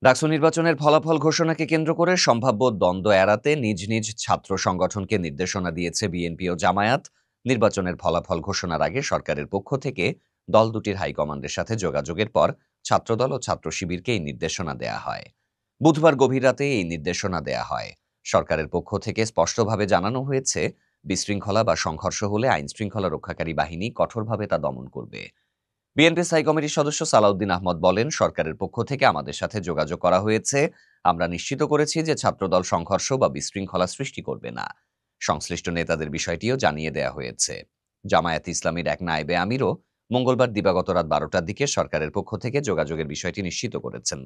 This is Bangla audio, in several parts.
ডাকসু নির্বাচনের ফলাফল ঘোষণাকে কেন্দ্র করে সম্ভাব্য দ্বন্দ্ব এড়াতে নিজ নিজ ছাত্র সংগঠনকে নির্দেশনা দিয়েছে বিএনপি ও জামায়াত। নির্বাচনের ফলাফল ঘোষণার আগে সরকারের পক্ষ থেকে দল দুটির হাইকমান্ডের সাথে যোগাযোগের পর ছাত্রদল ও ছাত্র শিবিরকে এই নির্দেশনা দেয়া হয়। বুধবার গভীর রাতে এই নির্দেশনা দেয়া হয়। সরকারের পক্ষ থেকে স্পষ্টভাবে জানানো হয়েছে, বিশৃঙ্খলা বা সংঘর্ষ হলে আইনশৃঙ্খলা রক্ষাকারী বাহিনী কঠোরভাবে তা দমন করবে। বিএনপি স্থায়ী কমিটির সদস্য সালাউদ্দিন আহমদ বলেন, সরকারের পক্ষ থেকে আমাদের সাথে যোগাযোগ করা হয়েছে। আমরা নিশ্চিত করেছি যে ছাত্রদল সংঘর্ষ বা বিশৃঙ্খলা সৃষ্টি করবে না। সংশ্লিষ্ট নেতাদের বিষয়টিও জানিয়ে দেয়া হয়েছে। জামায়াত ইসলামীর এক নায়েবে আমিরও মঙ্গলবার দিবাগত রাত 12টার দিকে সরকারের পক্ষ থেকে যোগাযোগের বিষয়টি নিশ্চিত করেছেন।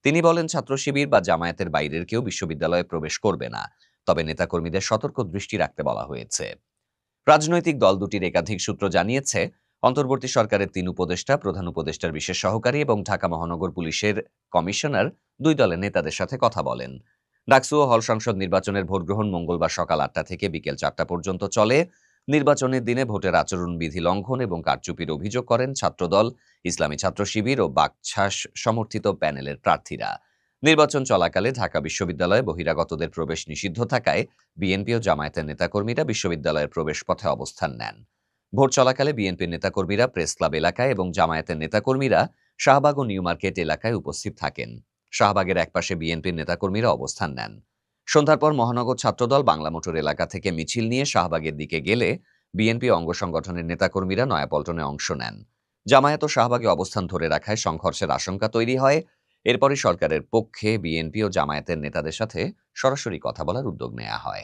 তিনি বলেন, ছাত্র শিবির বা জামায়াতের বাইরের কেউ বিশ্ববিদ্যালয়ে প্রবেশ করবে না, তবে নেতাকর্মীদের সতর্ক দৃষ্টি রাখতে বলা হয়েছে। রাজনৈতিক দল দুটির একাধিক সূত্র জানিয়েছে, অন্তর্বর্তী সরকারের ৩ উপদেষ্টা, প্রধান উপদেষ্টার বিশেষ সহকারী এবং ঢাকা মহানগর পুলিশের কমিশনার দুই দলের নেতাদের সাথে কথা বলেন। ডাকসু ও হল সংসদ নির্বাচনের ভোটগ্রহণ মঙ্গলবার সকাল ৮টা থেকে বিকেল ৪টা পর্যন্ত চলে। নির্বাচনের দিনে ভোটের আচরণবিধি লঙ্ঘন এবং কারচুপির অভিযোগ করেন ছাত্রদল, ইসলামী ছাত্র শিবির ও বাকছাস সমর্থিত প্যানেলের প্রার্থীরা। নির্বাচন চলাকালে ঢাকা বিশ্ববিদ্যালয়ে বহিরাগতদের প্রবেশ নিষিদ্ধ থাকায় বিএনপি ও জামায়াতের নেতাকর্মীরা বিশ্ববিদ্যালয়ের প্রবেশপথে অবস্থান নেন। ভোট চলাকালে বিএনপির নেতাকর্মীরা প্রেস ক্লাব এলাকায় এবং জামায়াতের নেতাকর্মীরা শাহবাগ ও নিউ মার্কেট এলাকায় উপস্থিত থাকেন। শাহবাগের একপাশে বিএনপির নেতাকর্মীরা অবস্থান নেন। সন্ধ্যার পর মহানগর ছাত্রদল বাংলা মোটর এলাকা থেকে মিছিল নিয়ে শাহবাগের দিকে গেলে বিএনপি অঙ্গ সংগঠনের নেতাকর্মীরা নয়াপল্টনে অংশ নেন। জামায়াত ও শাহবাগে অবস্থান ধরে রাখায় সংঘর্ষের আশঙ্কা তৈরি হয়। এরপরই সরকারের পক্ষে বিএনপি ও জামায়াতের নেতাদের সাথে সরাসরি কথা বলার উদ্যোগ নেওয়া হয়।